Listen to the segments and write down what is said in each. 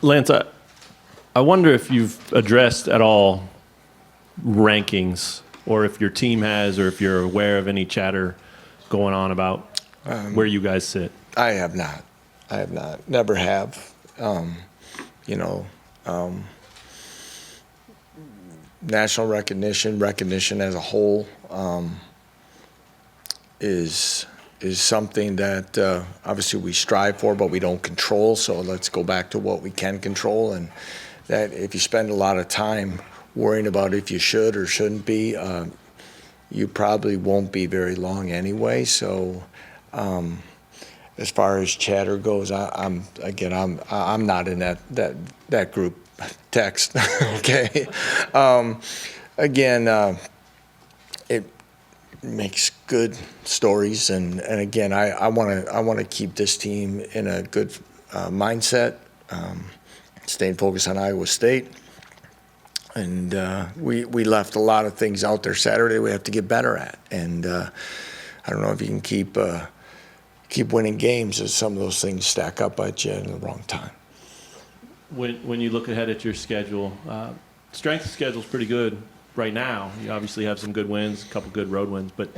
Lance, I wonder if you've addressed at all rankings, or if your team has, or if you're aware of any chatter going on about where you guys sit. I have not. Never have. National recognition as a whole is something that obviously we strive for, but we don't control. So let's go back to what we can control, and that if you spend a lot of time worrying about if you should or shouldn't be, you probably won't be very long anyway. So as far as chatter goes, I'm not in that group text. Okay. It makes good stories, and again, I want to keep this team in a good mindset, staying focused on Iowa State. And we left a lot of things out there Saturday we have to get better at. And I don't know if you can keep winning games as some of those things stack up at you in the wrong time. When you look ahead at your schedule, strength of schedule is pretty good right now. You obviously have some good wins, a couple good road wins. But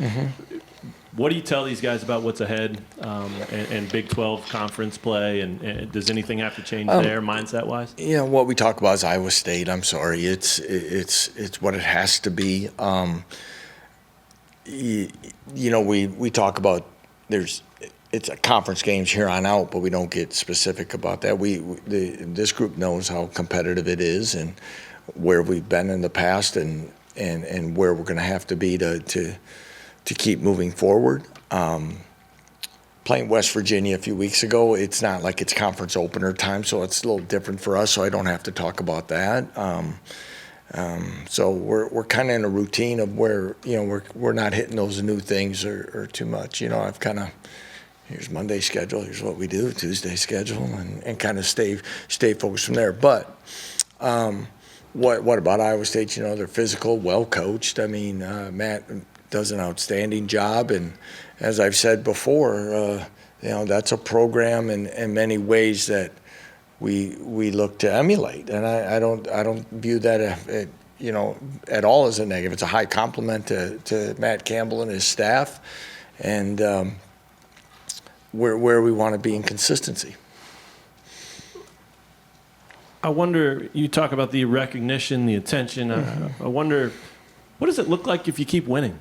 what do you tell these guys about what's ahead and Big 12 conference play? And does anything have to change there mindset-wise? What we talk about is Iowa State. I'm sorry. It's what it has to be. We talk about it's a conference games here on out, but we don't get specific about that. This group knows how competitive it is and where we've been in the past and where we're going to have to be to keep moving forward. Playing West Virginia a few weeks ago, it's not like it's conference opener time, so it's a little different for us, so I don't have to talk about that. So we're kind of in a routine of where, we're not hitting those new things or too much. I've kind of, here's Monday's schedule, here's what we do, Tuesday's schedule, and kind of stay focused from there. But what about Iowa State? They're physical, well coached. I mean, Matt does an outstanding job, and as I've said before, that's a program in many ways that we look to emulate, and I don't view that at all as a negative. It's a high compliment to Matt Campbell and his staff, and where we want to be in consistency. I wonder, you talk about the recognition, the attention. I wonder, what does it look like if you keep winning?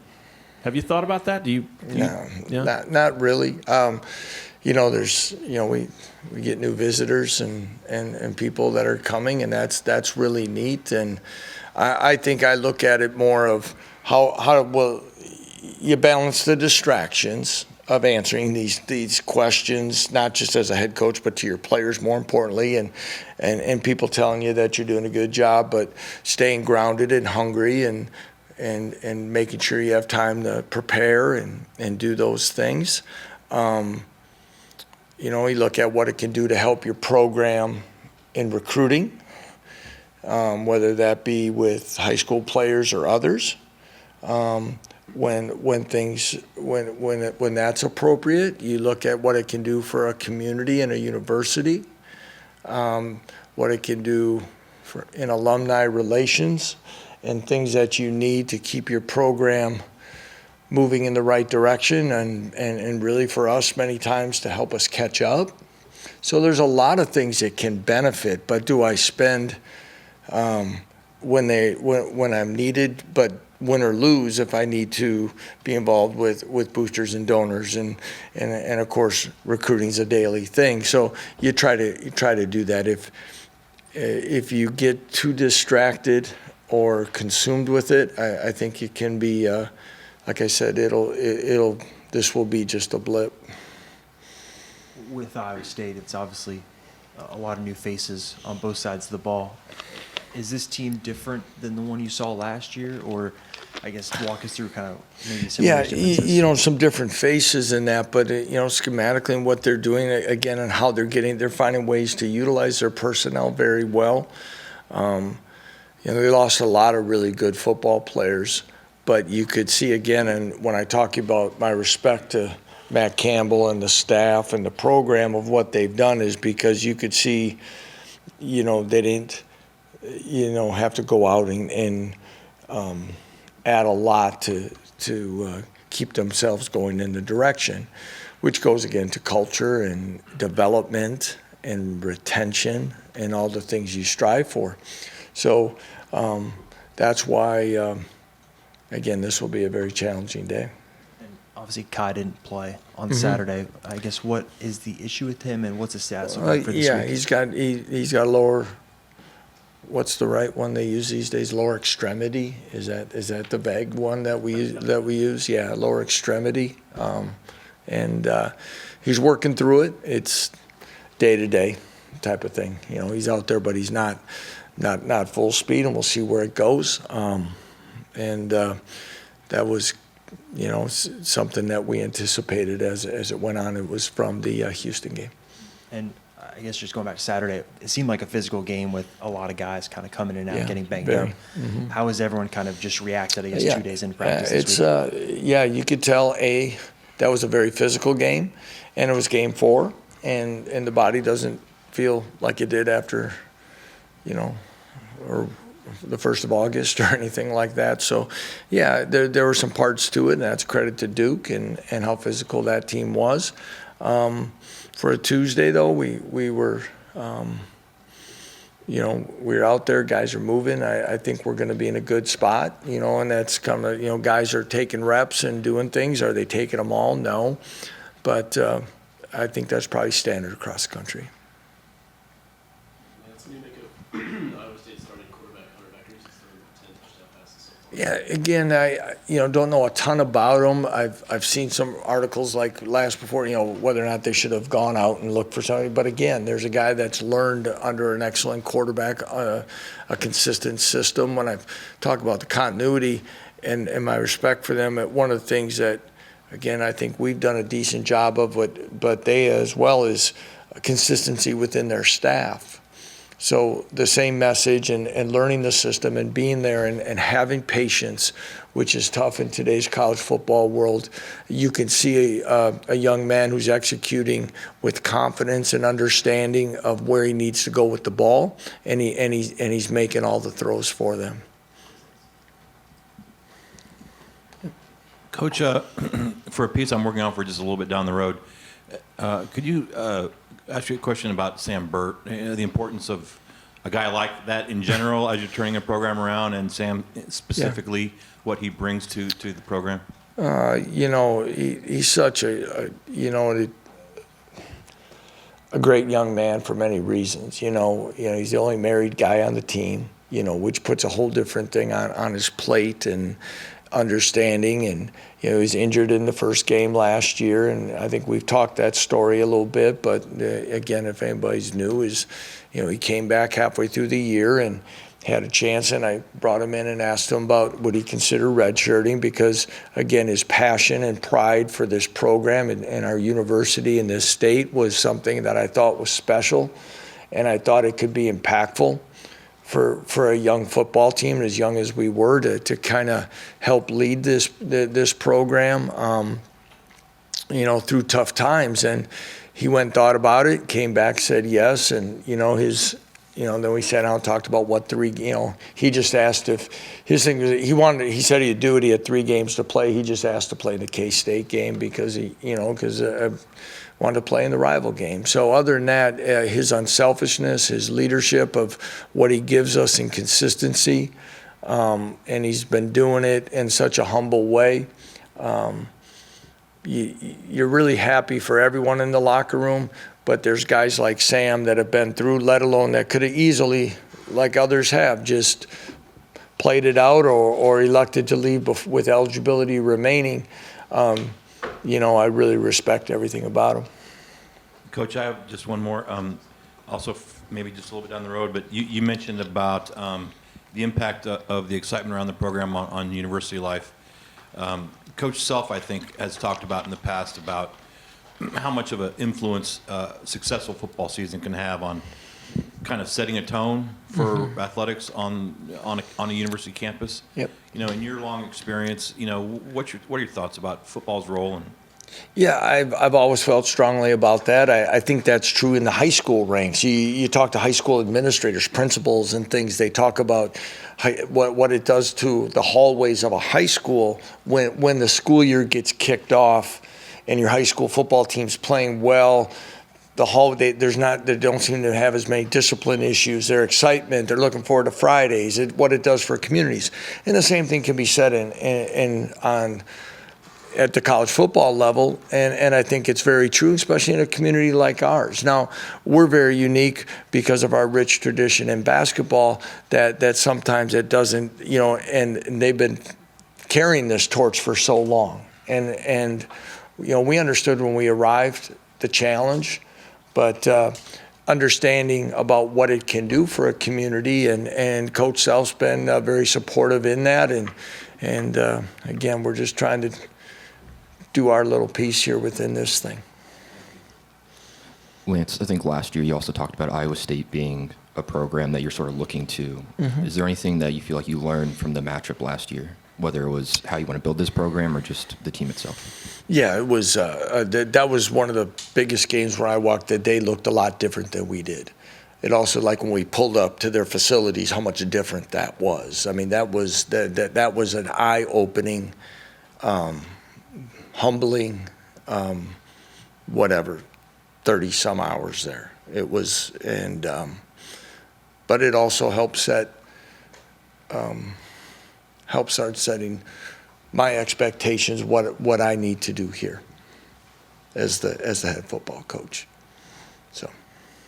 Have you thought about that? Not really. There's we get new visitors and people that are coming, and that's really neat. And I think I look at it more of how will you balance the distractions of answering these questions, not just as a head coach, but to your players more importantly, and people telling you that you're doing a good job, but staying grounded and hungry and making sure you have time to prepare and do those things. You look at what it can do to help your program in recruiting, whether that be with high school players or others. When that's appropriate, you look at what it can do for a community and a university, what it can do in alumni relations, and things that you need to keep your program moving in the right direction, and really for us many times to help us catch up. So there's a lot of things that can benefit, but do I spend when I'm needed, but win or lose if I need to be involved with boosters and donors, and of course recruiting's a daily thing. So you try to do that. If you get too distracted or consumed with it, I think it can be like I said, this will be just a blip. With Iowa State, it's obviously a lot of new faces on both sides of the ball. Is this team different than the one you saw last year, or I guess walk us through kind of maybe some differences? Some different faces in that, but schematically and what they're doing again and how they're finding ways to utilize their personnel very well. They lost a lot of really good football players, but you could see again, and when I talk about my respect to Matt Campbell and the staff and the program of what they've done, is because you could see they didn't, have to go out and add a lot to keep themselves going in the direction, which goes again to culture and development and retention and all the things you strive for. So that's why, again, this will be a very challenging day. And obviously, Kai didn't play on Saturday. I guess what is the issue with him, and what's the status of him for this week? he's got lower. What's the right one they use these days? Lower extremity. Is that the vague one that we use? Yeah, lower extremity. And he's working through it. It's day to day type of thing. He's out there, but he's not full speed, and we'll see where it goes. And that was, something that we anticipated as it went on. It was from the Houston game. And I guess just going back to Saturday, it seemed like a physical game with a lot of guys kind of coming in and out, getting banged up. Mm-hmm. How has everyone kind of just reacted, I guess, 2 days in practice It's this week? you could tell that was a very physical game, and it was game 4, and the body doesn't feel like it did after, or the 1st of August or anything like that. So, yeah, there were some parts to it, and that's credit to Duke and how physical that team was. For a Tuesday, though, we were, we were out there. Guys are moving. I think we're going to be in a good spot, and that's kind of, guys are taking reps and doing things. Are they taking them all? No. But I think that's probably standard across the country. Iowa State starting quarterback Hunter Beckers has thrown 10 touchdown passes so far. Yeah, again, I don't know a ton about them. I've seen some articles like before, whether or not they should have gone out and looked for somebody. But again, there's a guy that's learned under an excellent quarterback, a consistent system. When I talk about the continuity and my respect for them, one of the things that, again, I think we've done a decent job of, but they as well, is consistency within their staff. So the same message and learning the system and being there and having patience, which is tough in today's college football world. You can see a young man who's executing with confidence and understanding of where he needs to go with the ball, and he's making all the throws for them. Coach, for a piece I'm working on for just a little bit down the road, could you ask you a question about Sam Burt, the importance of a guy like that in general as you're turning a program around, and Sam specifically, what he brings to the program? He's such a great young man for many reasons. He's the only married guy on the team, which puts a whole different thing on his plate and understanding. And he was injured in the first game last year, and I think we've talked that story a little bit. But again, if anybody's new, he came back halfway through the year and had a chance, and I brought him in and asked him about would he consider redshirting, because again, his passion and pride for this program and our university in this state was something that I thought was special, and I thought it could be impactful for a young football team, as young as we were, to kind of help lead this program, through tough times. And he went and thought about it, came back, said yes, and then we sat down and talked about what he just asked if his thing was, he said he'd do it. He had 3 games to play. He just asked to play the K-State game because wanted to play in the rival game. So other than that, his unselfishness, his leadership of what he gives us in consistency, and he's been doing it in such a humble way. You're really happy for everyone in the locker room, but there's guys like Sam that have been through, let alone that could have easily, like others have, just played it out or elected to leave with eligibility remaining. I really respect everything about him. Coach, I have just one more. Also, maybe just a little bit down the road, but you mentioned about the impact of the excitement around the program on university life. Coach Self, I think, has talked about in the past about how much of an influence a successful football season can have on kind of setting a tone for athletics on a university campus. Yep. In your long experience, what are your thoughts about football's role Yeah, I've always felt strongly about that. I think that's true in the high school ranks. You talk to high school administrators, principals, and things. They talk about what it does to the hallways of a high school when the school year gets kicked off, and your high school football team's playing well. They don't seem to have as many discipline issues. Their excitement, they're looking forward to Fridays. What it does for communities, and the same thing can be said at the college football level, and I think it's very true, especially in a community like ours. Now, we're very unique because of our rich tradition in basketball that sometimes it doesn't, and they've been carrying this torch for so long. And we understood when we arrived the challenge, but understanding about what it can do for a community, and Coach Self's been very supportive in that, and again, we're just trying to do our little piece here within this thing. Lance, I think last year you also talked about Iowa State being a program that you're sort of looking to. Mm-hmm. Is there anything that you feel like you learned from the matchup last year, whether it was how you want to build this program or just the team itself? Yeah, it was. That was one of the biggest games where I walked that they looked a lot different than we did. It also, like when we pulled up to their facilities, how much different that was. I mean, that was an eye-opening, humbling, 30 some hours there. It was, but it also helped start setting my expectations, what I need to do here as the head football coach. So.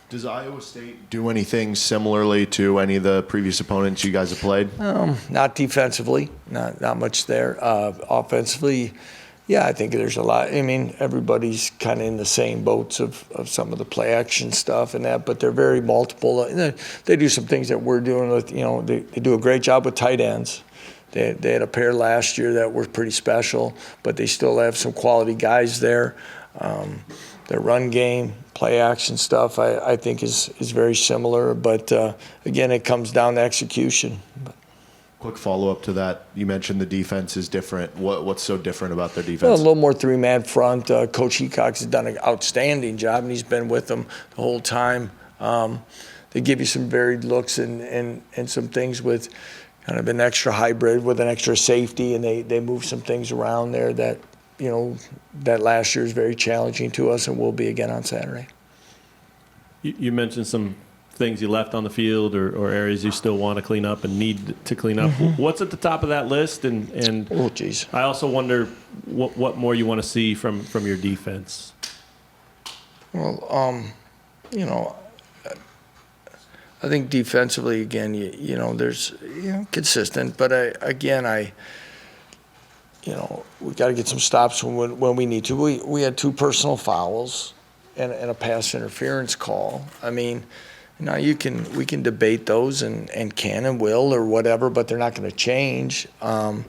Does Iowa State do anything similarly to any of the previous opponents you guys have played? Not defensively, not much there. Offensively, yeah, I think there's a lot. I mean, everybody's kind of in the same boats of some of the play action stuff and that, but they're very multiple. They do some things that we're doing with, they do a great job with tight ends. They had a pair last year that were pretty special, but they still have some quality guys there. Their run game, play action stuff, I think is very similar, but again, it comes down to execution. Quick follow-up to that. You mentioned the defense is different. What's so different about their defense? Well, a little more three-man front. Coach Hecox has done an outstanding job, and he's been with them the whole time. They give you some varied looks and some things with kind of an extra hybrid with an extra safety, and they move some things around there that, that last year is very challenging to us and will be again on Saturday. You mentioned some things you left on the field or areas you still want to clean up and need to clean up. Mm-hmm. What's at the top of that list? And oh, geez. I also wonder what more you want to see from your defense. Well, I think defensively, again, there's, consistent, but we got to get some stops when we need to. We had 2 personal fouls and a pass interference call. I mean, now we can debate those and can and will or whatever, but they're not going to change. But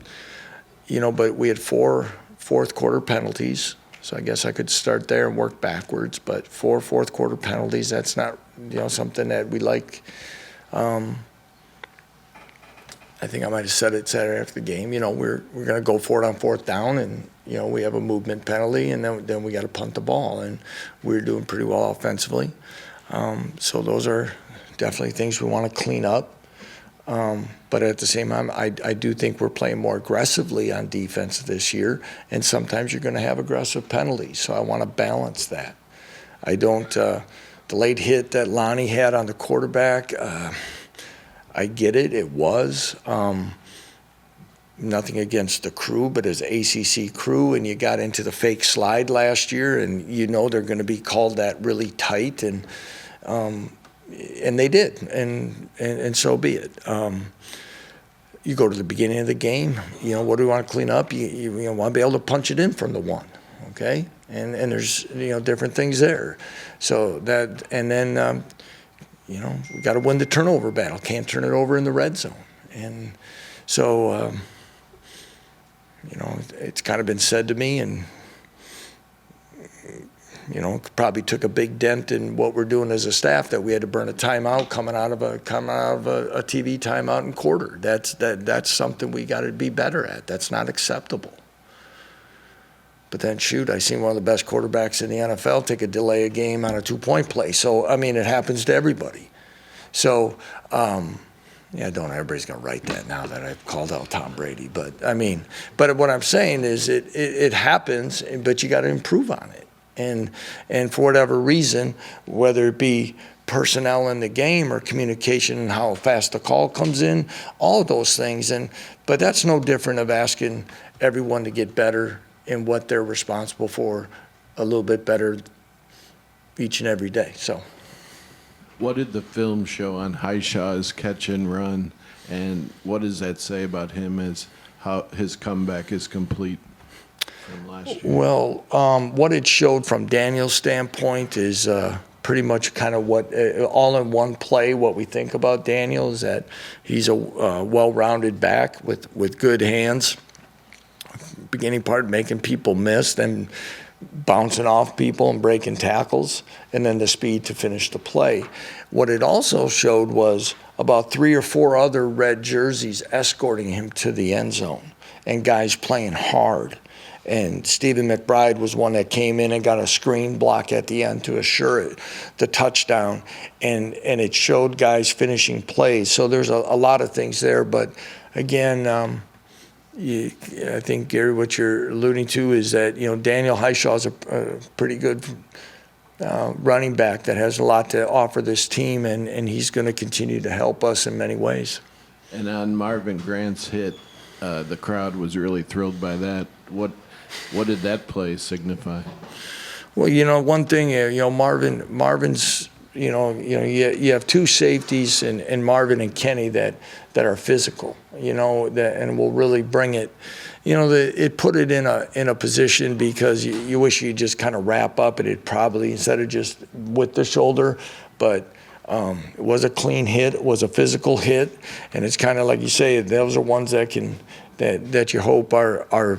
we had 4 fourth quarter penalties, so I guess I could start there and work backwards. But 4 fourth quarter penalties, that's not something that we like. I think I might have said it Saturday after the game. We're going to go for it on 4th down, and we have a movement penalty, and then we got to punt the ball, and we're doing pretty well offensively. So those are definitely things we want to clean up. But at the same time, I do think we're playing more aggressively on defense this year, and sometimes you're going to have aggressive penalties. So I want to balance that. I don't. The late hit that Lonnie had on the quarterback, I get it. It was. Nothing against the crew, but as ACC crew, and you got into the fake slide last year, and they're going to be called that really tight, and they did, and so be it. You go to the beginning of the game, what do we want to clean up? You want to be able to punch it in from the 1, okay? And there's different things there. So that, and then we got to win the turnover battle. Can't turn it over in the red zone, and so. It's kind of been said to me, and probably took a big dent in what we're doing as a staff that we had to burn a timeout coming out of a TV timeout in quarter. That's something we got to be better at. That's not acceptable. But then, shoot, I seen one of the best quarterbacks in the NFL take a delay a game on a 2-point play. So, I mean, it happens to everybody. So, yeah, don't everybody's going to write that now that I've called out Tom Brady. But, I mean, but what I'm saying is it happens, but you got to improve on it. And for whatever reason, whether it be personnel in the game or communication and how fast the call comes in, all of those things. But that's no different of asking everyone to get better in what they're responsible for a little bit better each and every day. So, what did the film show on Highshaw's catch and run, and what does that say about him as how his comeback is complete from last year? well, what it showed from Daniel's standpoint is pretty much kind of what all in one play. What we think about Daniel is that he's a well-rounded back with good hands. Beginning part making people miss, then bouncing off people and breaking tackles, and then the speed to finish the play. What it also showed was about 3 or 4 other red jerseys escorting him to the end zone, and guys playing hard. And Stephen McBride was one that came in and got a screen block at the end to assure it the touchdown, and it showed guys finishing plays. So there's a lot of things there, but again, I think, Gary, what you're alluding to is that, Daniel Highshaw is a pretty good running back that has a lot to offer this team, and he's going to continue to help us in many ways. And on Marvin Grant's hit, the crowd was really thrilled by that. What did that play signify? Well, one thing, Marvin's, you have 2 safeties in Marvin and Kenny that are physical, and will really bring it. It put it in a position because you wish you just kind of wrap up it probably instead of just with the shoulder, but it was a clean hit, it was a physical hit, and it's kind of like you say, those are ones that you hope are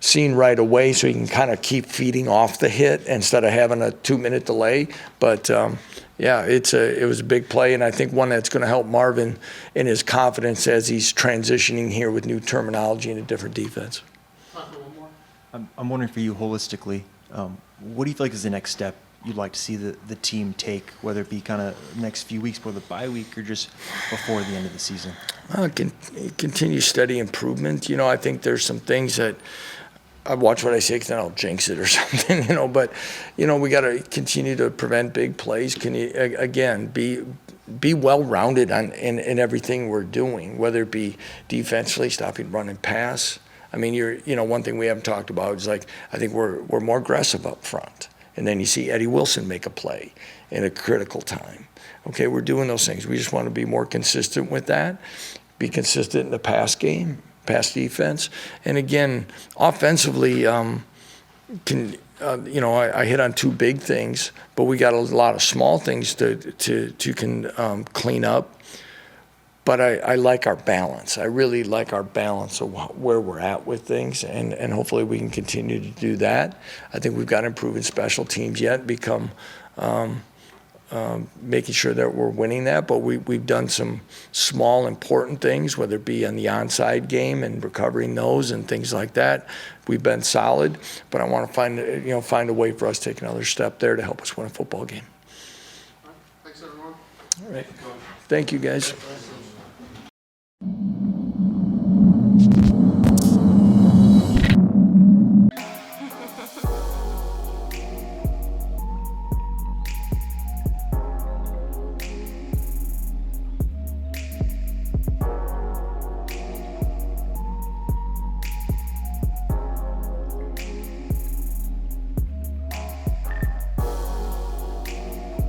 seen right away, so you can kind of keep feeding off the hit instead of having a 2-minute delay. But yeah, it was a big play, and I think one that's going to help Marvin in his confidence as he's transitioning here with new terminology and a different defense. I'm wondering for you holistically, what do you feel like is the next step you'd like to see the team take, whether it be kind of next few weeks before the bye week or just before the end of the season? Continue steady improvement. I think there's some things that I watch what I say because then I'll jinx it or something, but, we got to continue to prevent big plays. Can you, again, be well-rounded in everything we're doing, whether it be defensively, stopping run and pass. I mean, one thing we haven't talked about is I think we're more aggressive up front. And then you see Eddie Wilson make a play in a critical time. Okay, we're doing those things. We just want to be more consistent with that, be consistent in the pass game, pass defense. And again, offensively, I hit on 2 big things, but we got a lot of small things to clean up. But I like our balance. I really like our balance of where we're at with things, and hopefully we can continue to do that. I think we've got to improve in special teams yet, become making sure that we're winning that. But we've done some small, important things, whether it be on the onside game and recovering those and things like that. We've been solid, but I want to find a way for us to take another step there to help us win a football game. Thanks, everyone. All right. Thank you, guys.